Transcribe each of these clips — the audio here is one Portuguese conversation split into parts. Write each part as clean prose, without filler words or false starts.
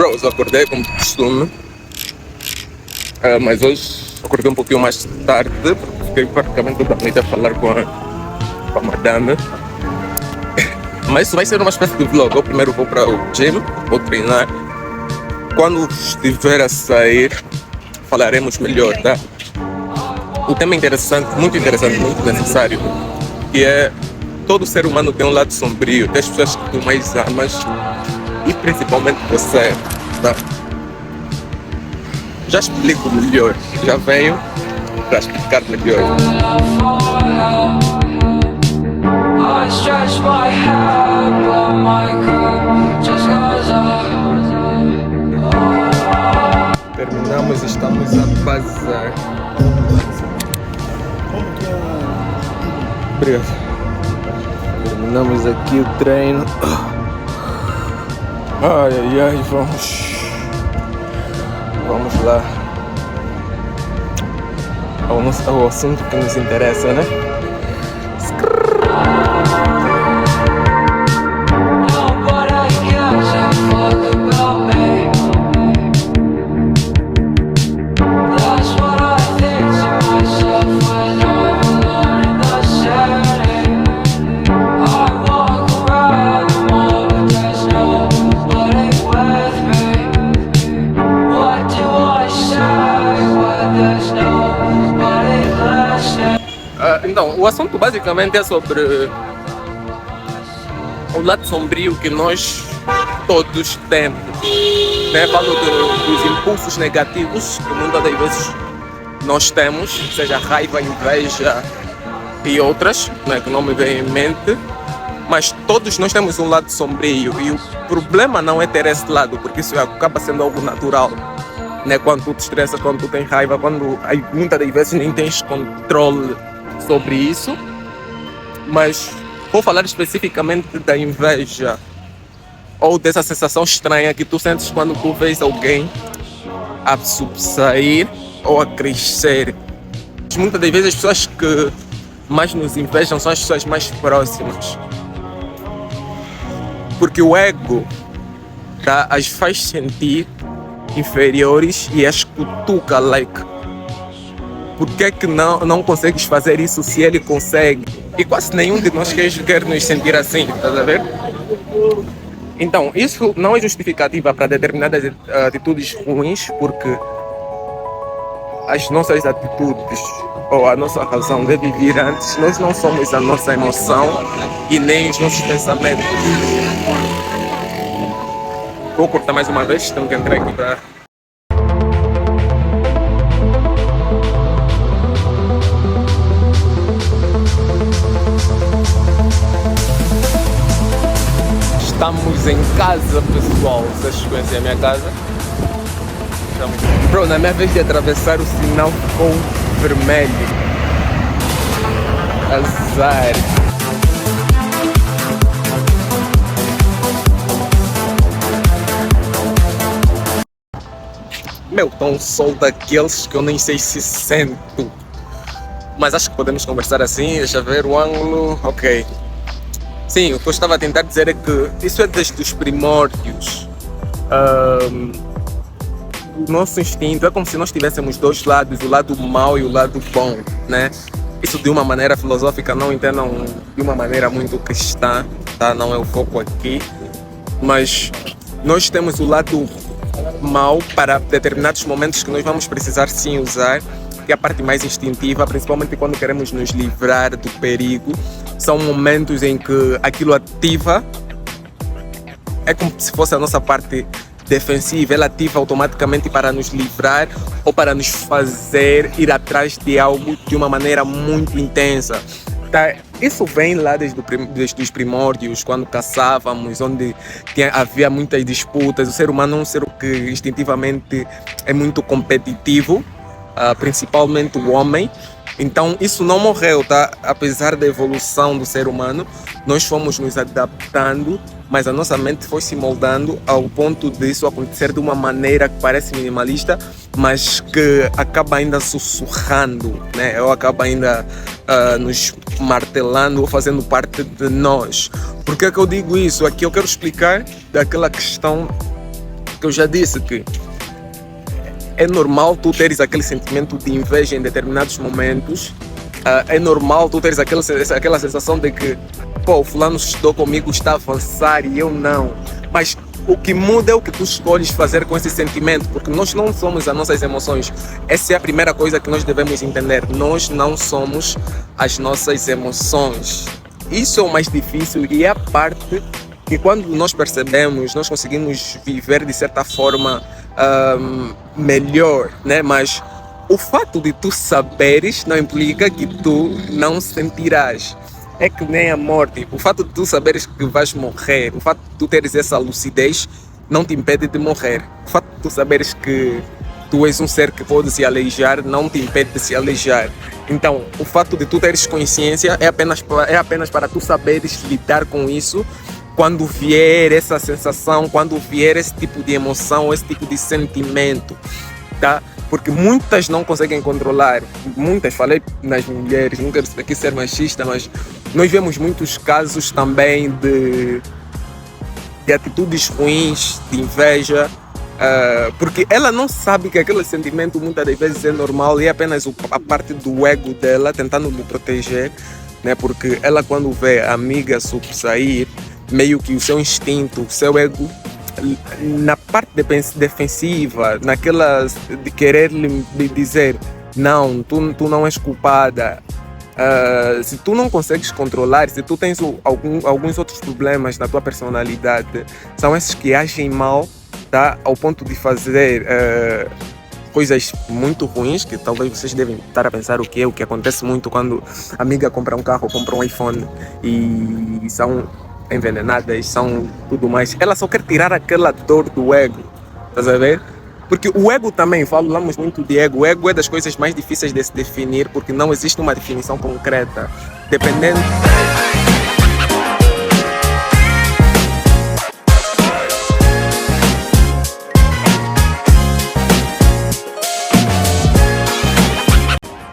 Bros, eu acordei como de costume, mas hoje acordei um pouquinho mais tarde, porque fiquei praticamente toda a noite a falar com a madame. Mas isso vai ser uma espécie de vlog. Eu primeiro vou para o gym, vou treinar. Quando estiver a sair, falaremos melhor, tá? O tema é interessante, muito necessário, que é todo ser humano tem um lado sombrio, tem as pessoas que tu mais amas e principalmente você, tá? Já explico melhor, já venho para explicar melhor. Terminamos, estamos a bazar. Obrigado. Terminamos aqui o treino. Ai, vamos lá ao assunto que nos interessa, né? Então, o assunto basicamente é sobre o lado sombrio que nós todos temos, né? Falo dos impulsos negativos que muitas das vezes nós temos, seja raiva, inveja e outras, né, que não me vêm em mente, mas todos nós temos um lado sombrio e o problema não é ter esse lado, porque isso acaba sendo algo natural, né? Quando tu te estressas, quando tu tens raiva, quando muitas das vezes nem tens controle sobre isso, mas vou falar especificamente da inveja ou dessa sensação estranha que tu sentes quando tu vês alguém a sobressair ou a crescer. Muitas das vezes as pessoas que mais nos invejam são as pessoas mais próximas, porque o ego, tá, as faz sentir inferiores e as cutuca, por que é que não consegues fazer isso se ele consegue? E quase nenhum de nós quer nos sentir assim, estás a ver? Então, isso não é justificativa para determinadas atitudes ruins, porque as nossas atitudes ou a nossa razão deve vir antes. Nós não somos a nossa emoção e nem os nossos pensamentos. Vou cortar mais uma vez, tenho que entrar aqui para... Estamos em casa, pessoal. Vocês conhecem a minha casa? Bro, na minha vez de atravessar, o sinal ficou vermelho. Azar. Meu, tá um sol daqueles que eu nem sei se sento. Mas acho que podemos conversar assim. Deixa eu ver o ângulo. Ok. Sim, o que eu estava a tentar dizer é que isso é desde os primórdios. O nosso instinto é como se nós tivéssemos dois lados, o lado mau e o lado bom, né? Isso de uma maneira filosófica, não entendam de uma maneira muito cristã, tá? Não é o foco aqui. Mas nós temos o lado mau para determinados momentos que nós vamos precisar sim usar, que é a parte mais instintiva, principalmente quando queremos nos livrar do perigo. São momentos em que aquilo ativa, é como se fosse a nossa parte defensiva, ela ativa automaticamente para nos livrar ou para nos fazer ir atrás de algo de uma maneira muito intensa. Tá? Isso vem lá desde os primórdios, quando caçávamos, onde havia muitas disputas. O ser humano é um ser que instintivamente é muito competitivo, principalmente o homem. Então isso não morreu, tá? Apesar da evolução do ser humano, nós fomos nos adaptando, mas a nossa mente foi se moldando ao ponto disso acontecer de uma maneira que parece minimalista, mas que acaba ainda sussurrando, né? Ou acaba ainda nos martelando ou fazendo parte de nós. Por que é que eu digo isso? Aqui eu quero explicar daquela questão Porque eu já disse que é normal tu teres aquele sentimento de inveja em determinados momentos. É normal tu teres aquela sensação de que, pô, o fulano estudou comigo, está a avançar e eu não. Mas o que muda é o que tu escolhes fazer com esse sentimento, porque nós não somos as nossas emoções. Essa é a primeira coisa que nós devemos entender. Nós não somos as nossas emoções. Isso é o mais difícil e é a parte que, quando nós percebemos, nós conseguimos viver de certa forma melhor, né? Mas o fato de tu saberes não implica que tu não sentirás. É que nem a morte. O fato de tu saberes que vais morrer, o fato de tu teres essa lucidez, não te impede de morrer. O fato de tu saberes que tu és um ser que pode se aleijar, não te impede de se aleijar. Então, o fato de tu teres consciência é apenas para tu saberes lidar com isso quando vier essa sensação, quando vier esse tipo de emoção, esse tipo de sentimento, tá? Porque muitas não conseguem controlar. Muitas, falei nas mulheres, não quero aqui ser machista, mas nós vemos muitos casos também de atitudes ruins, de inveja, porque ela não sabe que aquele sentimento muitas das vezes é normal e é apenas a parte do ego dela tentando lhe proteger, né? Porque ela, quando vê a amiga sobressair, meio que o seu instinto, o seu ego, na parte defensiva, naquela de querer lhe dizer não, tu não és culpada. Se tu não consegues controlar, se tu tens alguns outros problemas na tua personalidade, são esses que agem mal, tá? Ao ponto de fazer coisas muito ruins, que talvez vocês devem estar a pensar o que acontece muito quando a amiga compra um carro, compra um iPhone e são envenenadas, são tudo mais. Ela só quer tirar aquela dor do ego, estás a ver? Porque o ego também, falamos muito de ego. O ego é das coisas mais difíceis de se definir, porque não existe uma definição concreta. Dependendo...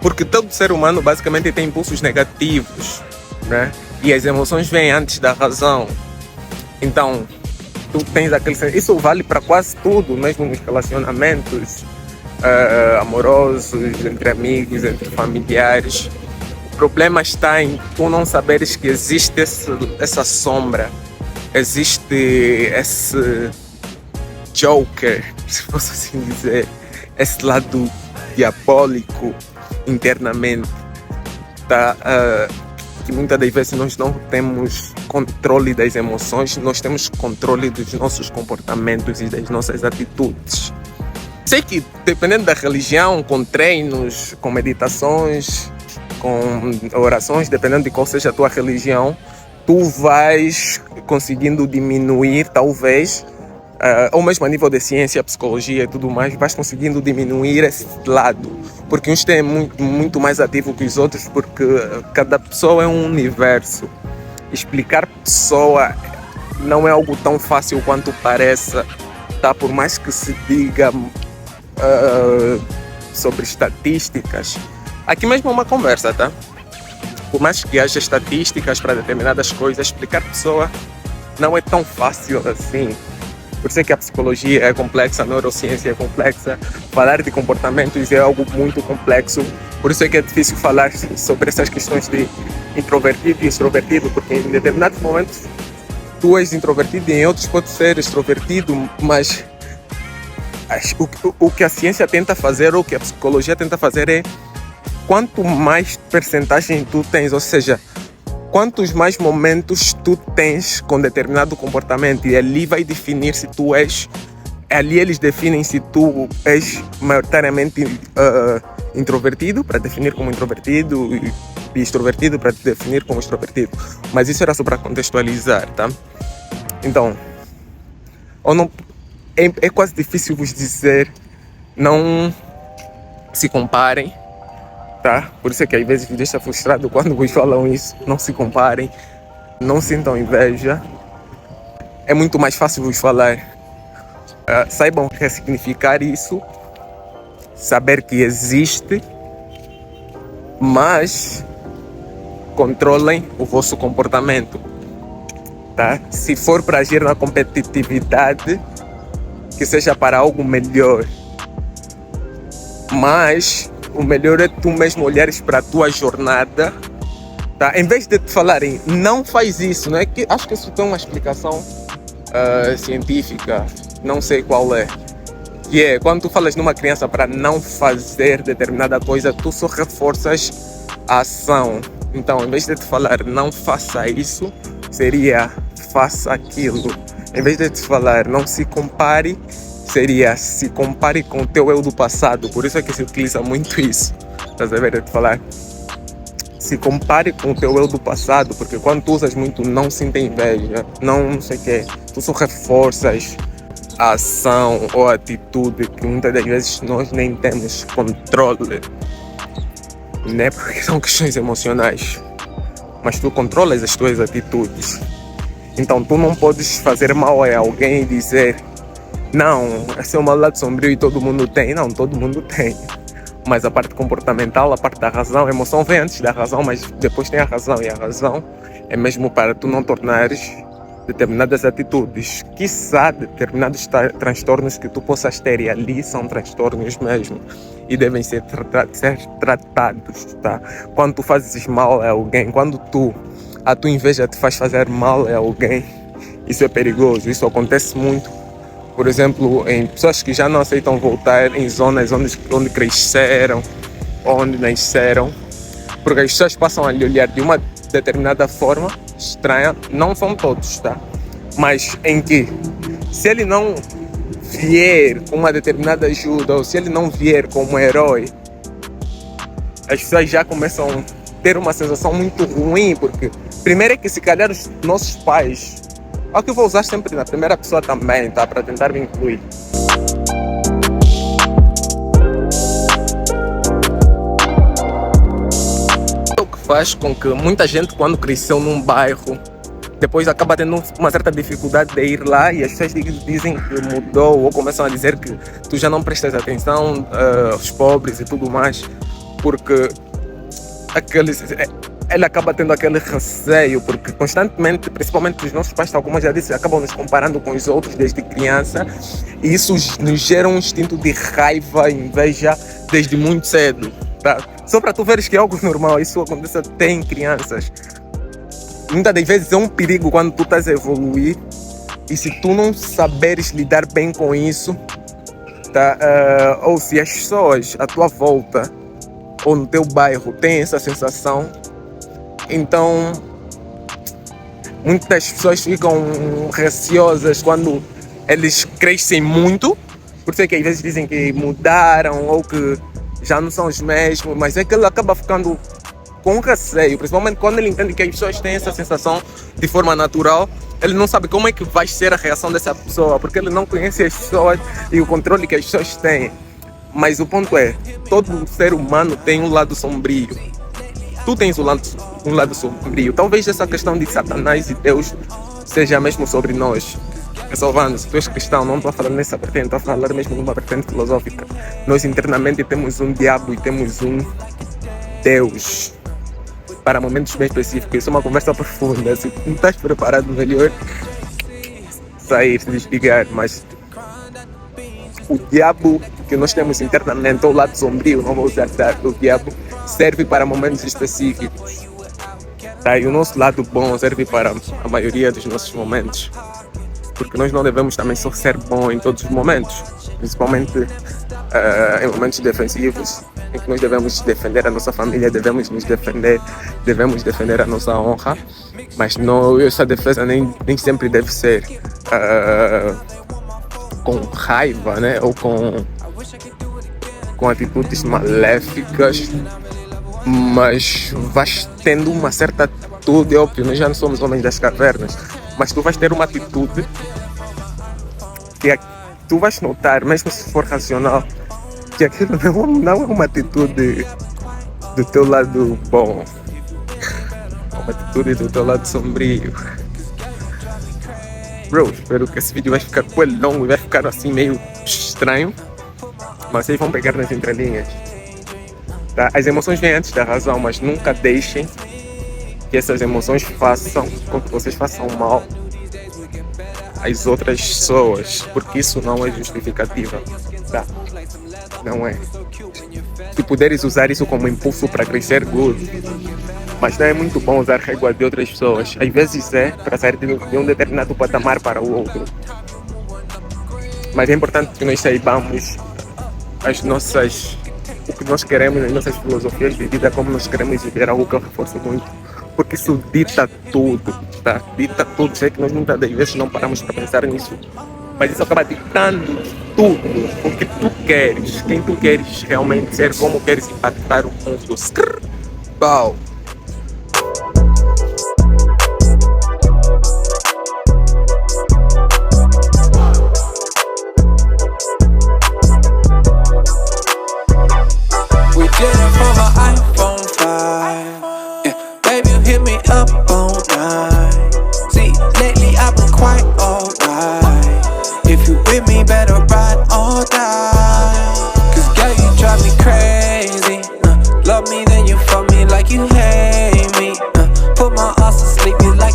Porque todo ser humano basicamente tem impulsos negativos, né? E as emoções vêm antes da razão. Então, tu tens aquele... Isso vale para quase tudo, mesmo nos relacionamentos amorosos, entre amigos, entre familiares. O problema está em tu não saberes que existe essa sombra, existe esse Joker, se posso assim dizer, esse lado diabólico internamente, tá? Que muitas das vezes nós não temos controle das emoções, nós temos controle dos nossos comportamentos e das nossas atitudes. Sei que, dependendo da religião, com treinos, com meditações, com orações, dependendo de qual seja a tua religião, tu vais conseguindo diminuir, talvez, ou mesmo a nível de ciência, psicologia e tudo mais, vais conseguindo diminuir esse lado. Porque uns têm muito mais ativo que os outros, porque cada pessoa é um universo. Explicar pessoa não é algo tão fácil quanto parece, tá? Por mais que se diga sobre estatísticas, aqui mesmo é uma conversa, tá? Por mais que haja estatísticas para determinadas coisas, explicar pessoa não é tão fácil assim. Por isso é que a psicologia é complexa, a neurociência é complexa, falar de comportamentos é algo muito complexo. Por isso é que é difícil falar sobre essas questões de introvertido e extrovertido, porque em determinados momentos tu és introvertido e em outros pode ser extrovertido, mas o que a ciência tenta fazer, ou o que a psicologia tenta fazer é quanto mais percentagem tu tens, ou seja, quantos mais momentos tu tens com determinado comportamento, e ali vai definir se tu és... Ali eles definem se tu és maioritariamente introvertido, para definir como introvertido, e extrovertido, para te definir como extrovertido. Mas isso era só para contextualizar, tá? Então, ou não, é quase difícil vos dizer, não se comparem, tá? Por isso é que às vezes me deixa frustrado quando vos falam isso. Não se comparem, não sintam inveja. É muito mais fácil vos falar. Saibam ressignificar isso, saber que existe, mas controlem o vosso comportamento, tá? Se for para agir na competitividade, que seja para algo melhor. Mas o melhor é tu mesmo olhares para a tua jornada, tá? Em vez de te falarem, não faz isso, né? Que acho que isso tem uma explicação científica, não sei qual é. Que é, quando tu falas numa criança para não fazer determinada coisa, tu só reforças a ação. Então, em vez de te falar, não faça isso, seria, faça aquilo. Em vez de te falar, não se compare, seria, se compare com o teu eu do passado. Por isso é que se utiliza muito isso. Estás a ver? De te falar, se compare com o teu eu do passado, porque quando tu usas muito não sinta inveja, não sei o quê, tu só reforças a ação ou a atitude que muitas das vezes nós nem temos controle, né? Porque são questões emocionais, mas tu controlas as tuas atitudes. Então tu não podes fazer mal a alguém e dizer, não, esse é o meu lado sombrio e todo mundo tem. Não, todo mundo tem, mas a parte comportamental, a parte da razão, a emoção vem antes da razão, mas depois tem a razão, e a razão é mesmo para tu não tornares determinadas atitudes, quiçá determinados transtornos que tu possas ter, e ali são transtornos mesmo e devem ser tratados, tá? Quando tu fazes mal a alguém, quando a tua inveja te faz fazer mal a alguém, isso é perigoso. Isso acontece muito, por exemplo, em pessoas que já não aceitam voltar em zonas onde cresceram, onde nasceram, porque as pessoas passam a lhe olhar de uma determinada forma estranha, não são todos, tá? Mas em que, se ele não vier com uma determinada ajuda, ou se ele não vier como herói, as pessoas já começam a ter uma sensação muito ruim, porque primeiro é que se calhar os nossos pais, é o que eu vou usar sempre na primeira pessoa também, tá? Para tentar me incluir. Faz com que muita gente, quando cresceu num bairro, depois acaba tendo uma certa dificuldade de ir lá, e as pessoas dizem que mudou, ou começam a dizer que tu já não prestas atenção aos pobres e tudo mais, porque ele acaba tendo aquele receio, porque constantemente, principalmente os nossos pais, tal como eu já disse, acabam nos comparando com os outros desde criança, e isso nos gera um instinto de raiva e inveja desde muito cedo. Tá? Só para tu veres que é algo normal, isso acontece até em crianças. Muitas das vezes é um perigo quando tu estás a evoluir, e se tu não saberes lidar bem com isso, tá? Ou se as pessoas à tua volta ou no teu bairro têm essa sensação, então muitas pessoas ficam receosas quando eles crescem muito. Por isso é que às vezes dizem que mudaram ou que já não são os mesmos, mas é que ele acaba ficando com receio, principalmente quando ele entende que as pessoas têm essa sensação de forma natural. Ele não sabe como é que vai ser a reação dessa pessoa, porque ele não conhece as pessoas e o controle que as pessoas têm. Mas o ponto é, todo ser humano tem um lado sombrio. Tu tens um lado sombrio. Talvez essa questão de Satanás e Deus seja mesmo sobre nós. Salvando, se tu és cristão, não estou a falar nessa vertente, estou a falar mesmo numa vertente filosófica. Nós internamente temos um diabo e temos um Deus para momentos bem específicos. Isso é uma conversa profunda. Se não estás preparado, melhor sair, se desligar. Mas o diabo que nós temos internamente, ou o lado sombrio, não vou usar o diabo, serve para momentos específicos. Tá? E o nosso lado bom serve para a maioria dos nossos momentos. Porque nós não devemos também só ser bom em todos os momentos, principalmente em momentos defensivos, em que nós devemos defender a nossa família, devemos defender a nossa honra, mas não, essa defesa nem sempre deve ser com raiva, né? Ou com atitudes maléficas, mas vais tendo uma certa atitude. É óbvio, nós já não somos homens das cavernas, mas tu vais ter uma atitude que tu vais notar, mesmo se for racional, que aquilo não é uma atitude do teu lado bom, é uma atitude do teu lado sombrio. Bro, espero que esse vídeo vai ficar longo e vai ficar assim meio estranho, mas vocês vão pegar nas entrelinhas. Tá? As emoções vêm antes da razão, mas nunca deixem que essas emoções façam com que vocês façam mal as outras pessoas, porque isso não é justificativa. Tá? Não é. Se puderes usar isso como impulso para crescer, good. Mas não é muito bom usar régua de outras pessoas. Às vezes é para sair de um determinado patamar para o outro. Mas é importante que nós saibamos o que nós queremos, as nossas filosofias de vida, como nós queremos viver, algo que eu reforço muito. Porque isso dita tudo, tá? Dita tudo. Sei que nós muitas das vezes não paramos para pensar nisso. Mas isso acaba ditando tudo. O que tu queres, quem tu queres realmente ser, como queres impactar o mundo. Skrr, pau. We did it for my iPhone 5. Yeah, baby, you hit me up all night. See, lately I've been quite alright. If you with me, better ride or die. Cause girl, you drive me crazy. Love me, then you fuck me like you hate me. Put my ass to sleep, you like